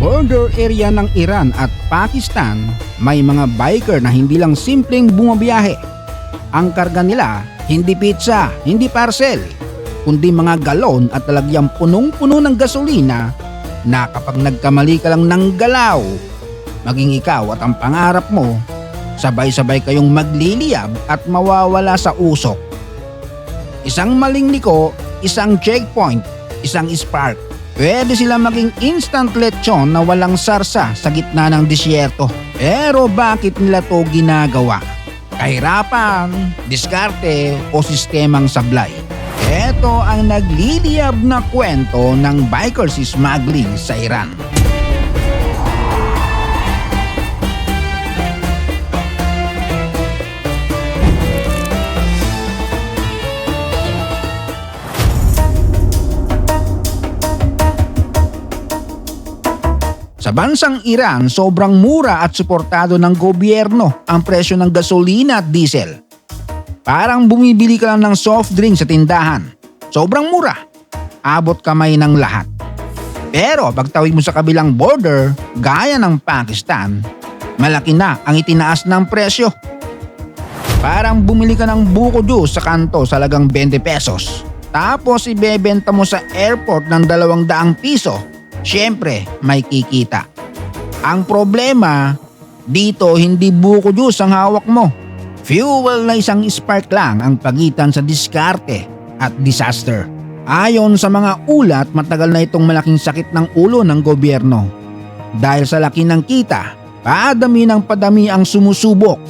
border area ng Iran at Pakistan, may mga biker na hindi lang simpleng bumabiyahe. Ang karga nila, hindi pizza, hindi parcel, kundi mga galon at talagyang punong-puno ng gasolina na kapag nagkamali ka lang ng galaw, maging ikaw at ang pangarap mo, sabay-sabay kayong magliliyab at mawawala sa usok. Isang maling liko, isang checkpoint, isang spark. Pwede sila maging instant lechon na walang sarsa sa gitna ng disyerto. Pero bakit nila to ginagawa? Kahirapan, diskarte o sistemang sablay? Ito ang nagliliyab na kwento ng bikers smuggling sa Iran. Sa bansang Iran, sobrang mura at suportado ng gobyerno ang presyo ng gasolina at diesel. Parang bumibili ka lang ng soft drink sa tindahan. Sobrang mura. Abot kamay ng lahat. Pero pagtawid mo sa kabilang border, gaya ng Pakistan, malaki na ang itinaas ng presyo. Parang bumili ka ng buko juice sa kanto sa halagang 20 pesos. Tapos ibebenta mo sa airport ng 200 piso. Siyempre, may kikita. Ang problema, dito hindi buko juice ang hawak mo. Fuel na isang spark lang ang pagitan sa diskarte at disaster. Ayon sa mga ulat, matagal na itong malaking sakit ng ulo ng gobyerno. Dahil sa laki ng kita, padami ng padami ang sumusubok.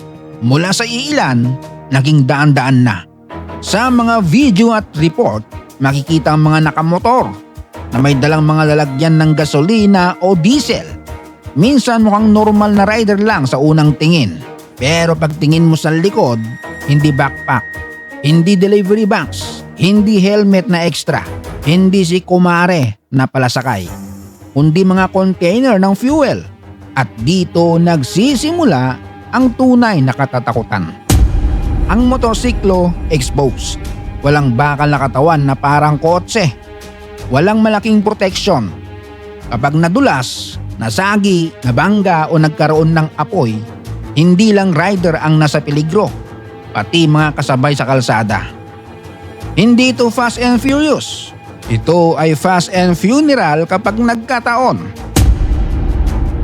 Mula sa iilan, naging daan-daan na. Sa mga video at report, makikita ang mga nakamotor na may dalang mga lalagyan ng gasolina o diesel. Minsan mukhang normal na rider lang sa unang tingin. Pero pagtingin mo sa likod, hindi backpack, hindi delivery box, hindi helmet na extra, hindi si kumare na palasakay, kundi mga container ng fuel. At dito nagsisimula ang tunay na katatakutan. Ang motorsiklo exposed. Walang bakal na katawan na parang kotse. Walang malaking protection. Kapag nadulas, nasagi, nabangga o nagkaroon ng apoy, hindi lang rider ang nasa peligro, pati mga kasabay sa kalsada. Hindi ito fast and furious. Ito ay fast and funeral kapag nagkataon.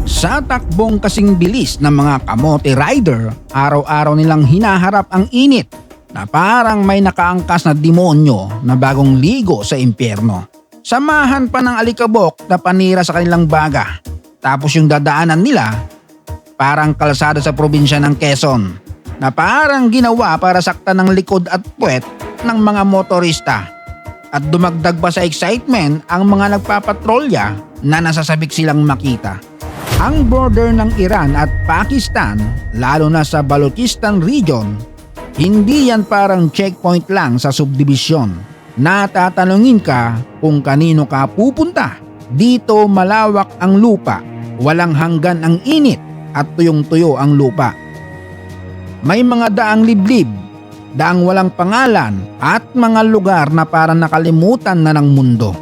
Sa takbong kasing bilis ng mga kamote rider, araw-araw nilang hinaharap ang init na parang may nakaangkas na demonyo na bagong ligo sa impyerno. Samahan pa ng alikabok na panira sa kanilang baga. Tapos yung dadaanan nila, parang kalsada sa probinsya ng Quezon na parang ginawa para saktan ng likod at puwet ng mga motorista. At dumagdag pa sa excitement ang mga nagpapatrolya na nasasabik silang makita. Ang border ng Iran at Pakistan, lalo na sa Balochistan region, hindi yan parang checkpoint lang sa subdivision. Natatanungin ka kung kanino ka pupunta. Dito malawak ang lupa, walang hanggan ang init at tuyong-tuyo ang lupa. May mga daang liblib, daang walang pangalan at mga lugar na parang nakalimutan na ng mundo.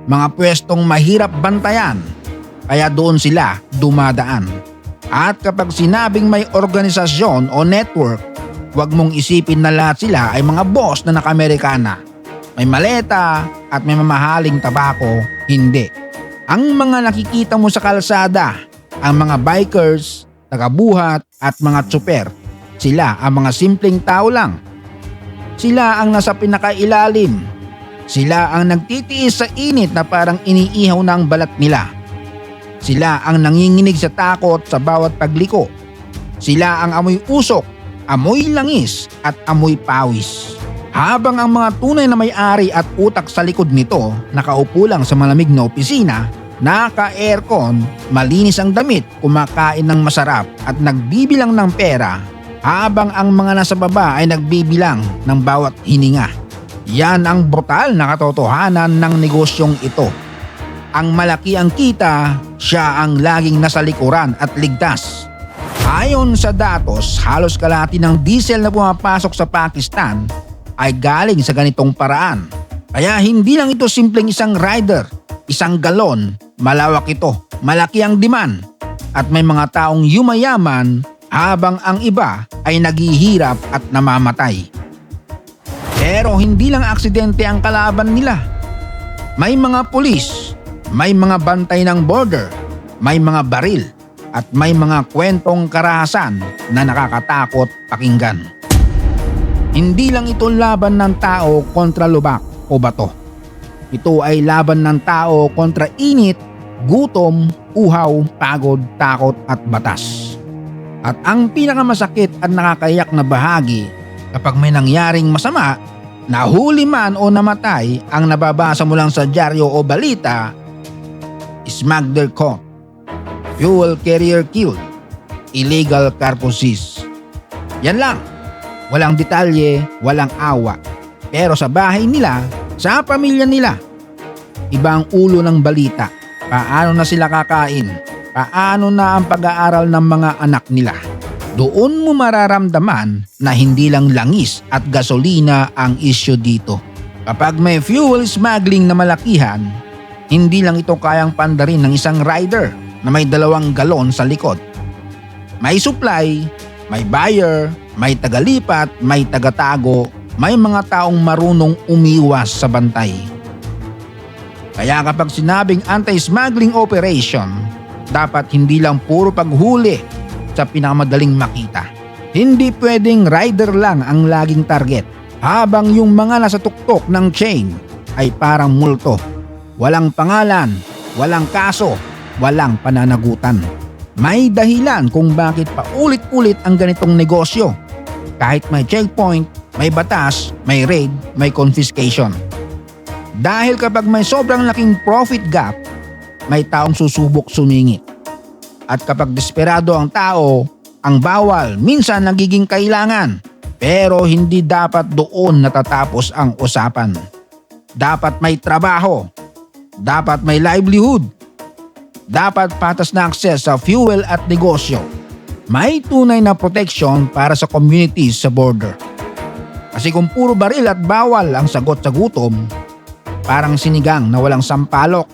Mga pwestong mahirap bantayan, kaya doon sila dumadaan. At kapag sinabing may organisasyon o network, huwag mong isipin na lahat sila ay mga boss na naka-Amerikana. May maleta at may mamahaling tabako, hindi. Ang mga nakikita mo sa kalsada, ang mga bikers, tagabuhat at mga tsuper, sila ang mga simpleng tao lang. Sila ang nasa pinakailalim. Sila ang nagtitiis sa init na parang iniihaw na ang balat nila. Sila ang nanginginig sa takot sa bawat pagliko. Sila ang amoy usok, amoy langis at amoy pawis. Habang ang mga tunay na may-ari at utak sa likod nito nakaupo lang sa malamig na opisina, naka-aircon, malinis ang damit, kumakain ng masarap at nagbibilang ng pera, habang ang mga nasa baba ay nagbibilang ng bawat hininga. Yan ang brutal na katotohanan ng negosyong ito. Ang malaki ang kita, siya ang laging nasa likuran at ligtas. Ayon sa datos, halos kalahati ng diesel na pumapasok sa Pakistan ay galing sa ganitong paraan. Kaya hindi lang ito simpleng isang rider, isang galon, malawak ito, malaki ang demand at may mga taong yumayaman habang ang iba ay naghihirap at namamatay. Pero hindi lang aksidente ang kalaban nila. May mga pulis, may mga bantay ng border, may mga baril, at may mga kwentong karahasan na nakakatakot pakinggan. Hindi lang ito laban ng tao kontra lubak o bato. Ito ay laban ng tao kontra init, gutom, uhaw, pagod, takot at batas. At ang pinakamasakit at nakakayak na bahagi, kapag may nangyaring masama, nahuli man o namatay, ang nababasa mo lang sa dyaryo o balita, smuggler caught, fuel carrier killed, illegal cargo seized. Yan lang. Walang detalye, walang awa. Pero sa bahay nila, sa pamilya nila, ibang ulo ng balita. Paano na sila kakain? Paano na ang pag-aaral ng mga anak nila? Doon mo mararamdaman na hindi lang langis at gasolina ang issue dito. Kapag may fuel smuggling na malakihan, hindi lang ito kayang pandarin ng isang rider na may 2 galon sa likod. May supply, may buyer, may tagalipat, may tagatago, may mga taong marunong umiwas sa bantay. Kaya kapag sinabing anti-smuggling operation, dapat hindi lang puro paghuli sa pinakamadaling makita. Hindi pwedeng rider lang ang laging target, habang yung mga nasa tuktok ng chain ay parang multo. Walang pangalan, walang kaso, walang pananagutan. May dahilan kung bakit paulit-ulit ang ganitong negosyo. Kahit may checkpoint, may batas, may raid, may confiscation. Dahil kapag may sobrang laking profit gap, may taong susubok sumingit. At kapag desperado ang tao, ang bawal minsan nagiging kailangan. Pero hindi dapat doon natatapos ang usapan. Dapat may trabaho. Dapat may livelihood. Dapat patas na akses sa fuel at negosyo. May tunay na protection para sa communities sa border. Kasi kung puro baril at bawal ang sagot sa gutom, parang sinigang na walang sampalok.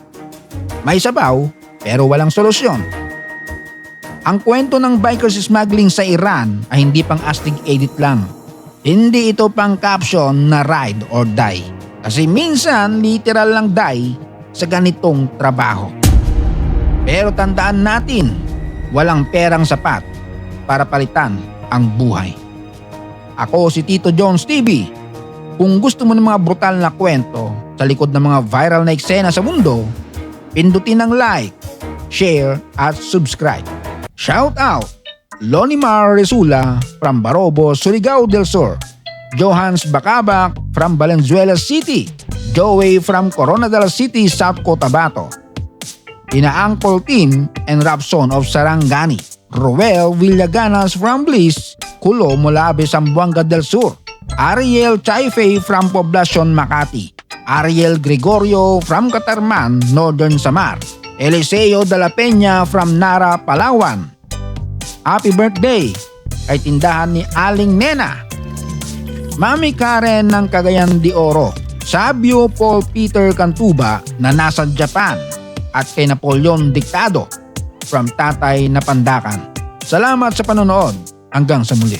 May sabaw pero walang solusyon. Ang kwento ng bikers smuggling sa Iran ay hindi pang astig edit lang. Hindi ito pang caption na ride or die. Kasi minsan literal lang die sa ganitong trabaho. Pero tandaan natin, walang perang sapat para palitan ang buhay. Ako si Tito Jones TV. Kung gusto mo ng mga brutal na kwento sa likod ng mga viral na eksena sa mundo, pindutin ang like, share at subscribe. Shout out! Lonimar Resula from Barobo, Surigao del Sur. Johans Bacabak from Valenzuela City. Joey from Coronadal City, South Cotabato. Ina-Uncle Tim and Rapson of Sarangani. Roel Villaganas from Bliss, Culo, Molabe, Zamboanga del Sur. Ariel Chaife from Poblacion, Makati. Ariel Gregorio from Catarman, Northern Samar. Eliseo de la Peña from Nara, Palawan. Happy birthday kay tindahan ni Aling Nena. Mami Karen ng Cagayan de Oro. Sabio Paul Peter Cantuba na nasa Japan. At kay Napoleon Dictado from Tatay Napandakan. Salamat sa panonood. Hanggang sa muli.